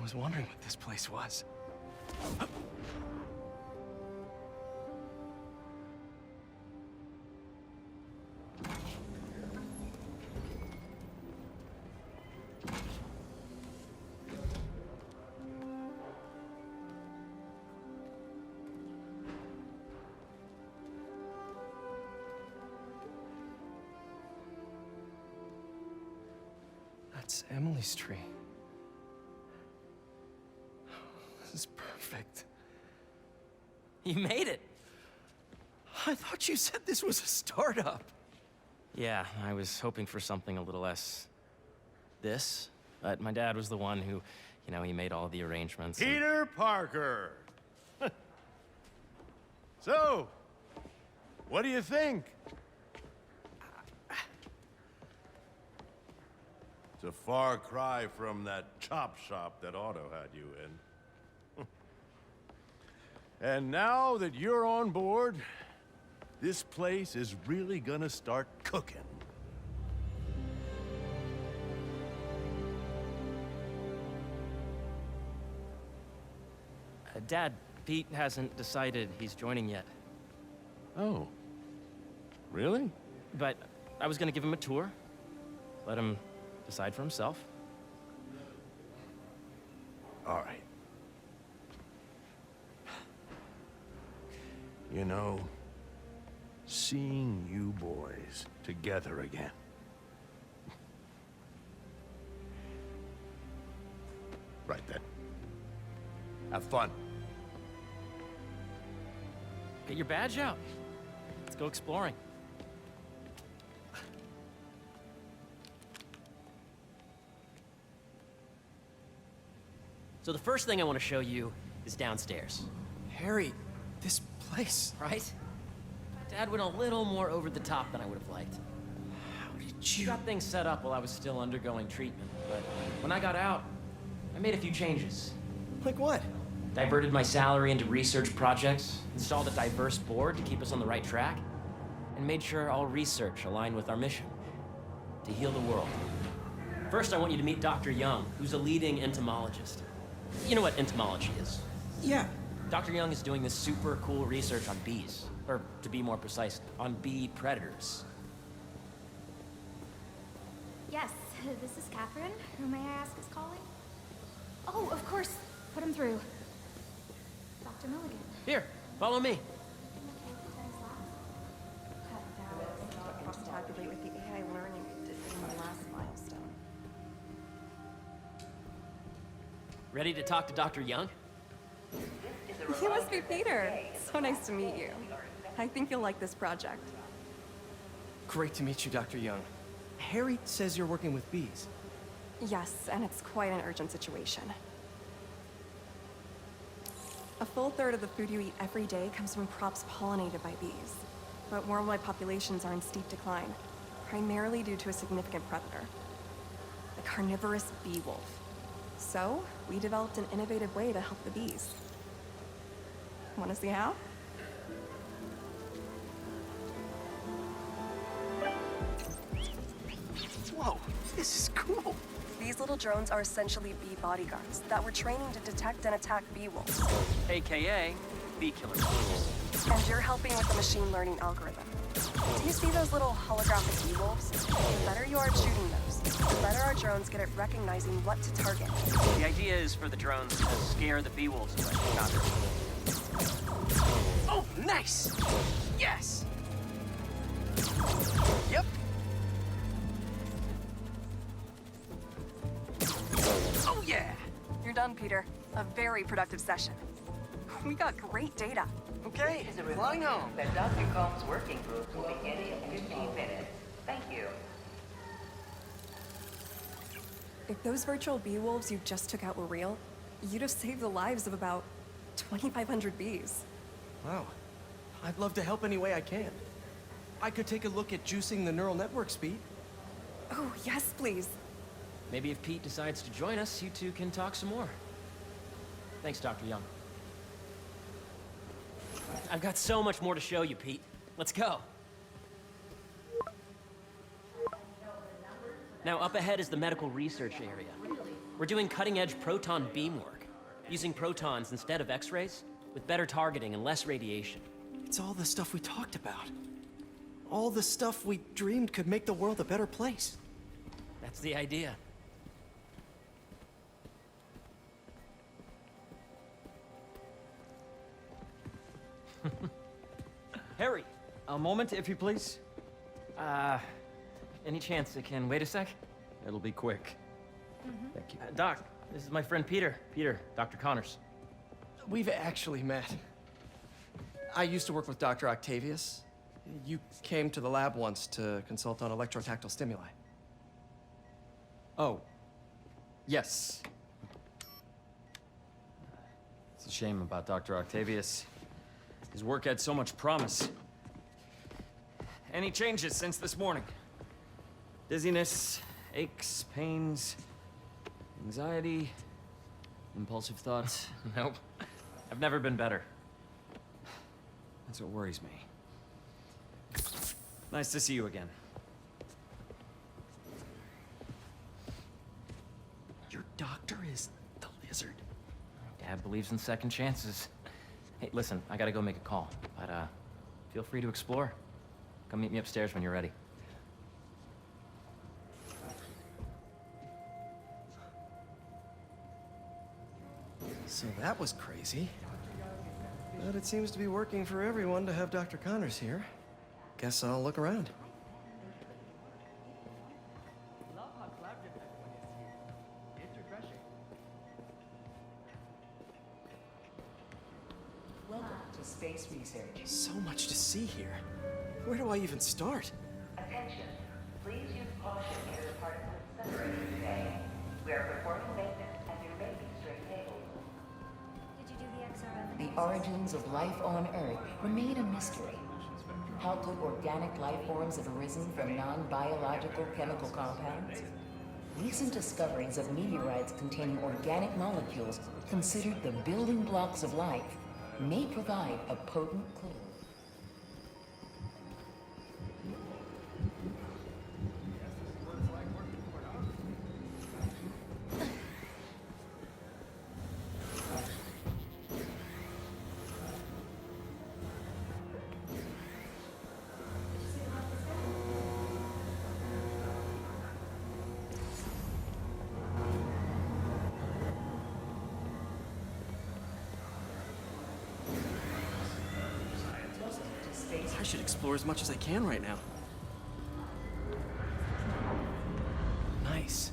was wondering what this place was. That's Emily's tree. This is perfect. You made it! I thought you said this was a startup. Yeah, I was hoping for something a little less... this. But my dad was the one who, he made all the arrangements. Peter Parker! So, what do you think? It's a far cry from that chop shop that Otto had you in. And now that you're on board, this place is really gonna start cooking. Dad, Pete hasn't decided he's joining yet. Oh. Really? But I was gonna give him a tour. Let him decide for himself. All right. You know, seeing you boys together again. Right then. Have fun. Get your badge out. Let's go exploring. So the first thing I want to show you is downstairs. Harry, this place. Right? Dad went a little more over the top than I would have liked. How did He you... got things set up while I was still undergoing treatment, but when I got out, I made a few changes. Like what? Diverted my salary into research projects, installed a diverse board to keep us on the right track, and made sure all research aligned with our mission, to heal the world. First, I want you to meet Dr. Young, who's a leading entomologist. You know what entomology is? Yeah. Dr. Young is doing this super cool research on bees, or to be more precise, on bee predators. Yes, this is Catherine. Who may I ask is calling? Oh, of course. Put him through. Dr. Milligan. Here, follow me. Cross-tabulate with the AI learning we did in the last milestone. Ready to talk to Dr. Young? You must be Peter. So nice to meet you. I think you'll like this project. Great to meet you, Dr. Young. Harry says you're working with bees. Yes, and it's quite an urgent situation. A full third of the food you eat every day comes from crops pollinated by bees. But worldwide populations are in steep decline, primarily due to a significant predator, the carnivorous bee wolf. So, we developed an innovative way to help the bees. Want to see how? Whoa, this is cool. These little drones are essentially bee bodyguards that we're training to detect and attack bee wolves. AKA bee killers. And you're helping with the machine learning algorithm. Do you see those little holographic bee wolves? The better you are at shooting those, the better our drones get at recognizing what to target. The idea is for the drones to scare the bee wolves away, not hurt them. Oh, nice! Yes! Yep. Oh, yeah! You're done, Peter. A very productive session. We got great data. Okay, It is a flying reminder home. that Dr. Combs' working group will begin in 15 minutes. Thank you. If those virtual bee wolves you just took out were real, you'd have saved the lives of about 2,500 bees. Wow. I'd love to help any way I can. I could take a look at juicing the neural network speed. Oh, yes, please. Maybe if Pete decides to join us, you two can talk some more. Thanks, Dr. Young. I've got so much more to show you, Pete. Let's go. Now, up ahead is the medical research area. We're doing cutting-edge proton beam work, using protons instead of X-rays, with better targeting and less radiation. It's all the stuff we talked about. All the stuff we dreamed could make the world a better place. That's the idea. Harry, a moment, if you please. Any chance it can wait a sec? It'll be quick. Thank you. Doc, this is my friend Peter. Peter, Dr. Connors. We've actually met. I used to work with Dr. Octavius. You came to the lab once to consult on electrotactile stimuli. Oh, yes. It's a shame about Dr. Octavius. His work had so much promise. Any changes since this morning? Dizziness, aches, pains, anxiety, impulsive thoughts. Nope. I've never been better. That's what worries me. Nice to see you again. Your doctor is the lizard. Dad believes in second chances. Hey, listen, I gotta go make a call, but feel free to explore. Come meet me upstairs when you're ready. So that was crazy. But it seems to be working for everyone to have Dr. Connors here. Guess I'll look around. Welcome to Space Research. So much to see here. Where do I even start? Attention, please use caution as the particles separated today. We are performing maintenance and there may be stray cables. Did you do the XRF? The origins of life on Earth remain a mystery. How could organic life forms have arisen from non-biological chemical compounds? Recent discoveries of meteorites containing organic molecules considered the building blocks of life may provide a potent clue. I should explore as much as I can right now. Nice.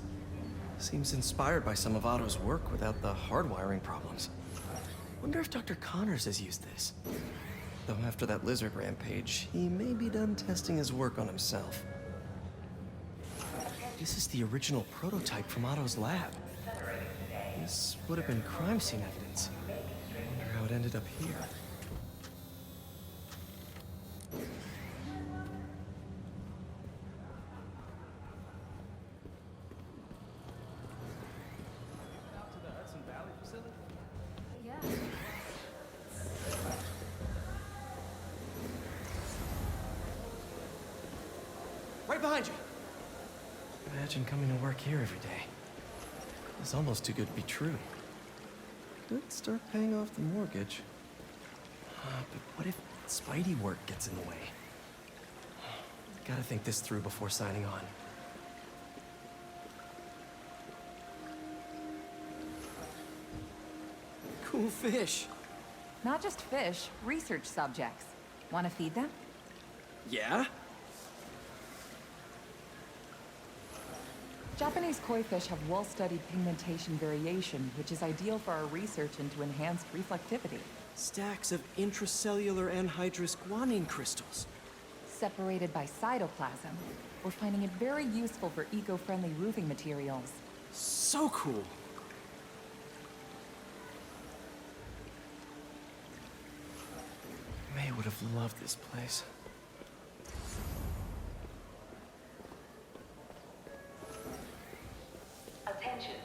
Seems inspired by some of Otto's work without the hardwiring problems. Wonder if Dr. Connors has used this. Though after that lizard rampage, he may be done testing his work on himself. This is the original prototype from Otto's lab. This would have been crime scene evidence. Wonder how it ended up here. Yeah. Right behind you! Imagine coming to work here every day. It's almost too good to be true. Could start paying off the mortgage. But what if Spidey work gets in the way? Gotta think this through before signing on. Cool fish. Not just fish, research subjects. Want to feed them? Yeah? Japanese koi fish have well-studied pigmentation variation, which is ideal for our research into enhanced reflectivity. Stacks of intracellular anhydrous guanine crystals. Separated by cytoplasm, we're finding it very useful for eco-friendly roofing materials. So cool. May would have loved this place. Attention,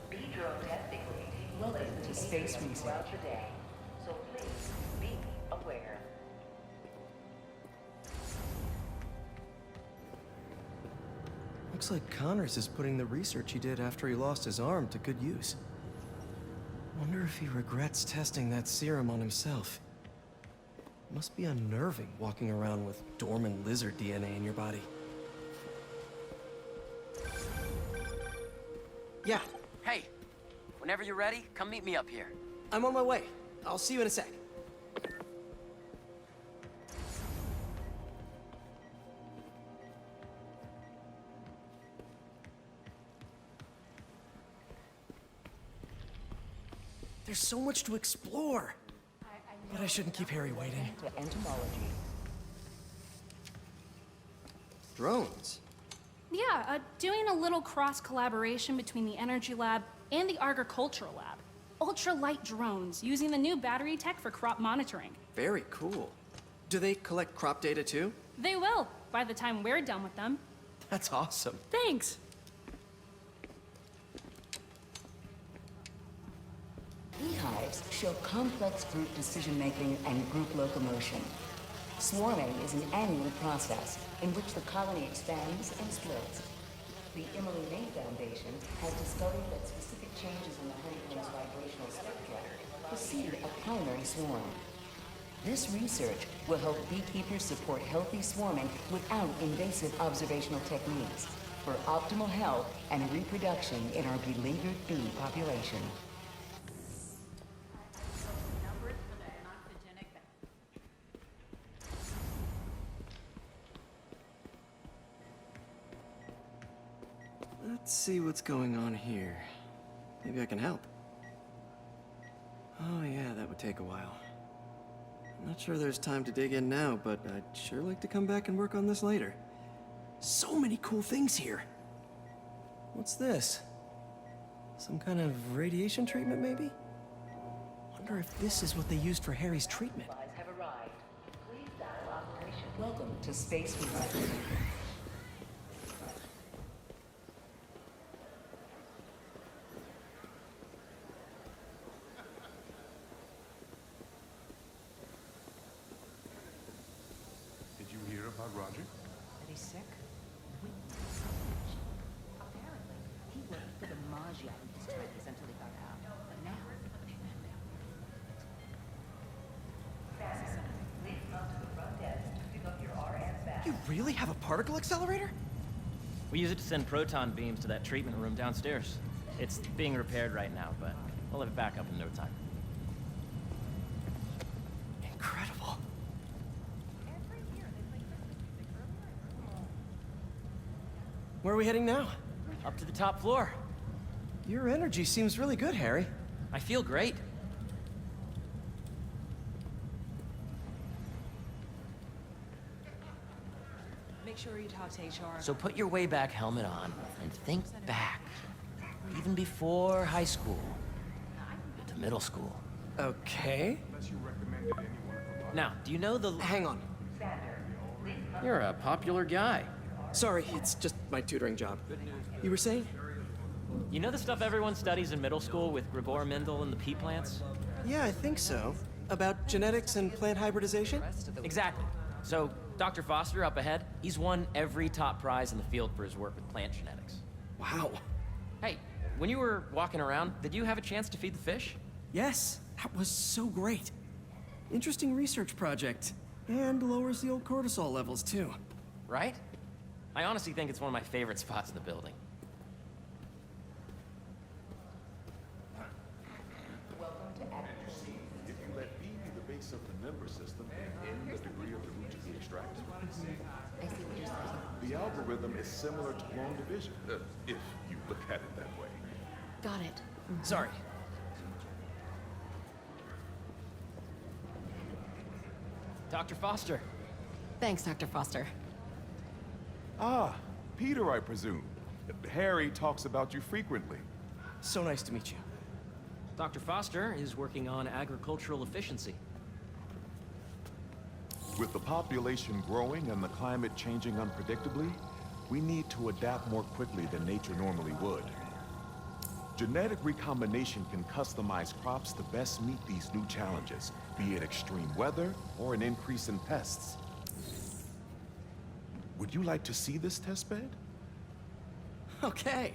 B drone testing will be taking Welcome place to in Space areas Research. throughout your day. So please be aware. Looks like Connors is putting the research he did after he lost his arm to good use. Wonder if he regrets testing that serum on himself. Must be unnerving walking around with dormant lizard DNA in your body. Yeah, Hey, whenever you're ready, come meet me up here. I'm on my way. I'll see you in a sec. There's so much to explore. But I shouldn't keep Harry waiting. To entomology. Drones? Yeah, doing a little cross-collaboration between the Energy Lab and the Agricultural Lab. Ultralight drones, using the new battery tech for crop monitoring. Very cool. Do they collect crop data too? They will, by the time we're done with them. That's awesome. Thanks! Beehives show complex group decision-making and group locomotion. Swarming is an annual process in which the colony expands and splits. The Emily May Foundation has discovered that specific changes in the honeycomb's vibrational spectra precede a primary swarm. This research will help beekeepers support healthy swarming without invasive observational techniques for optimal health and reproduction in our beleaguered bee population. Let's see what's going on here. Maybe I can help. Oh yeah, that would take a while. I'm not sure there's time to dig in now, but I'd sure like to come back and work on this later. So many cool things here. What's this? Some kind of radiation treatment, maybe? Wonder if this is what they used for Harry's treatment. Supplies have arrived. Please dial operation. Welcome to Space Recycling. Did you hear about Roger? That he's sick? Apparently, he worked for the Maggia Industries until he got out. But now... Please come to the front desk to pick up your RN badge. You really have a particle accelerator? We use it to send proton beams to that treatment room downstairs. It's being repaired right now, but we'll have it back up in no time. Incredible. Where are we heading now? Up to the top floor. Your energy seems really good, Harry. I feel great. Make sure you talk to HR. So put your way-back helmet on and think back. Even before high school. To middle school. Okay. Now, do you know the... Hang on. You're a popular guy. Sorry, it's just my tutoring job. You were saying? You know the stuff everyone studies in middle school with Gregor Mendel and the pea plants? Yeah, I think so. About genetics and plant hybridization? Exactly. So, Dr. Foster up ahead, he's won every top prize in the field for his work with plant genetics. Wow. Hey, when you were walking around, did you have a chance to feed the fish? Yes, that was so great. Interesting research project. And lowers the old cortisol levels, too. Right? I honestly think it's one of my favorite spots in the building. If you let B be the base of the member system and N the degree of the root to be extracted, I see what you're saying. the algorithm is similar to long division, if you look at it that way. Got it. Sorry. Dr. Foster. Thanks, Dr. Foster. Ah, Peter, I presume. Harry talks about you frequently. So nice to meet you. Dr. Foster is working on agricultural efficiency. With the population growing and the climate changing unpredictably, we need to adapt more quickly than nature normally would. Genetic recombination can customize crops to best meet these new challenges, be it extreme weather or an increase in pests. Would you like to see this testbed? Okay.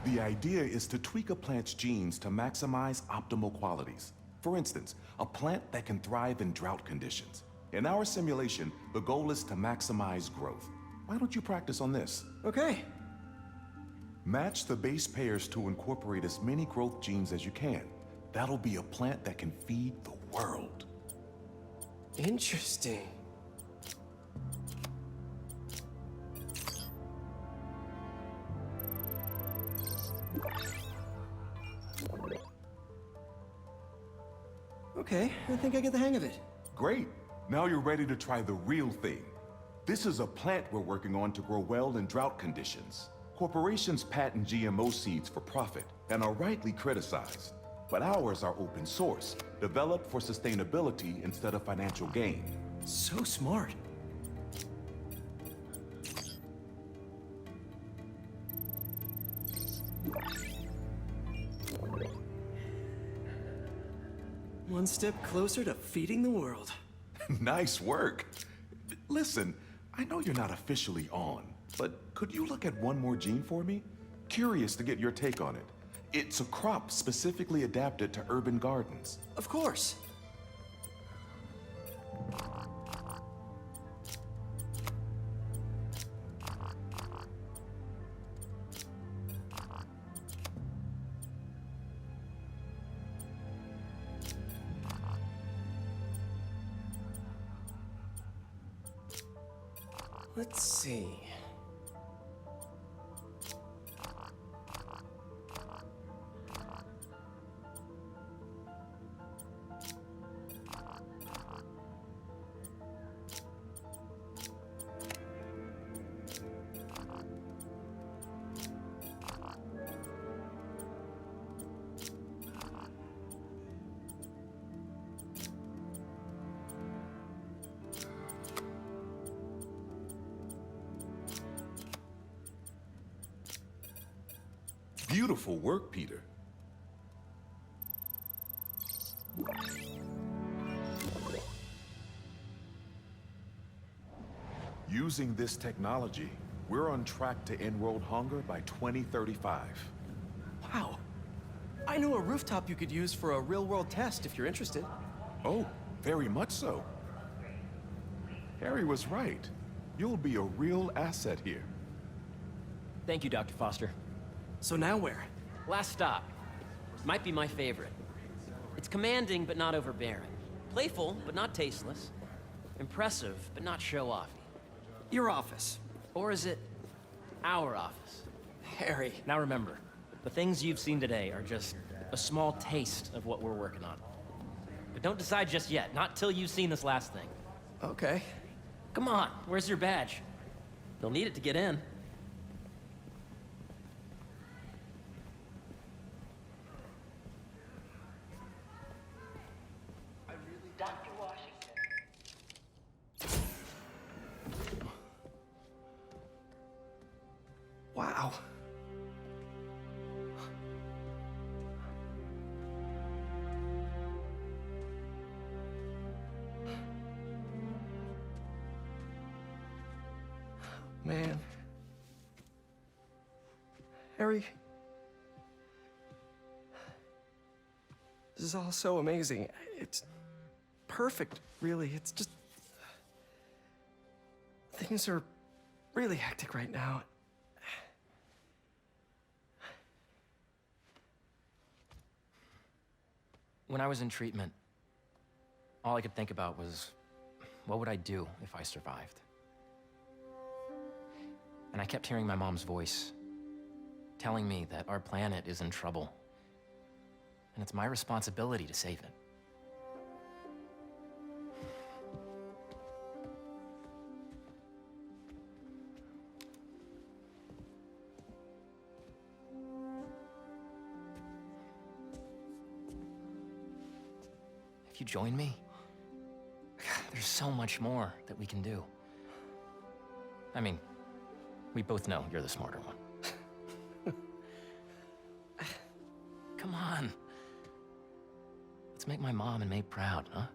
The idea is to tweak a plant's genes to maximize optimal qualities. For instance, a plant that can thrive in drought conditions. In our simulation, the goal is to maximize growth. Why don't you practice on this? Okay. Match the base pairs to incorporate as many growth genes as you can. That'll be a plant that can feed the world. Interesting. Okay, I think I get the hang of it. Great. Now you're ready to try the real thing. This is a plant we're working on to grow well in drought conditions. Corporations patent GMO seeds for profit and are rightly criticized. But ours are open source, developed for sustainability instead of financial gain. So smart. One step closer to feeding the world. Nice work. Listen, I know you're not officially on, but could you look at one more gene for me? Curious to get your take on it. It's a crop specifically adapted to urban gardens. Of course. Let's see. Beautiful work, Peter. Using this technology, we're on track to end world hunger by 2035. Wow. I know a rooftop you could use for a real-world test if you're interested. Oh, very much so. Harry was right. You'll be a real asset here. Thank you, Dr. Foster. So now where? Last stop. Might be my favorite. It's commanding, but not overbearing. Playful, but not tasteless. Impressive, but not show-offy. Your office. Or is it our office? Harry. Now remember, the things you've seen today are just a small taste of what we're working on. But don't decide just yet, not till you've seen this last thing. Okay. Come on, where's your badge? You'll need it to get in. Dr. Washington. Wow. Man. Harry. This is all so amazing. It's perfect, really. It's just... things are really hectic right now. When I was in treatment, all I could think about was, what would I do if I survived? And I kept hearing my mom's voice, telling me that our planet is in trouble, and it's my responsibility to save it. If you join me, there's so much more that we can do. I mean, we both know you're the smarter one. Come on. Let's make my mom and May proud, huh?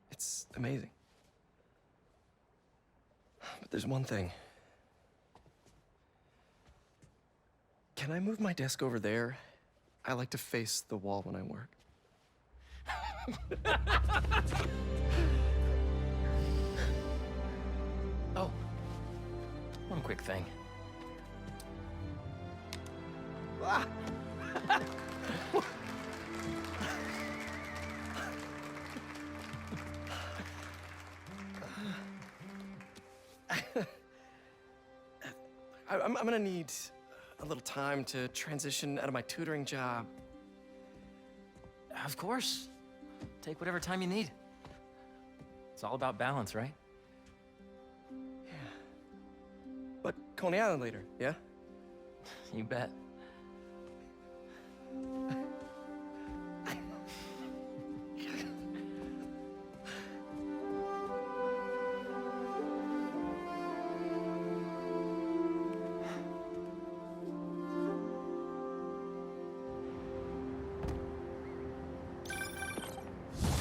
It's amazing. There's one thing. Can I move my desk over there? I like to face the wall when I work. Oh, one quick thing. Ah! I'm gonna need a little time to transition out of my tutoring job. Of course. Take whatever time you need. It's all about balance, right? Yeah. But Coney Island later, yeah? You bet.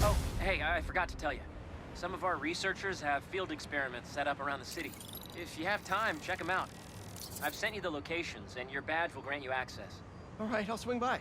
Oh, hey, I forgot to tell you. Some of our researchers have field experiments set up around the city. If you have time, check them out. I've sent you the locations, and your badge will grant you access. All right, I'll swing by.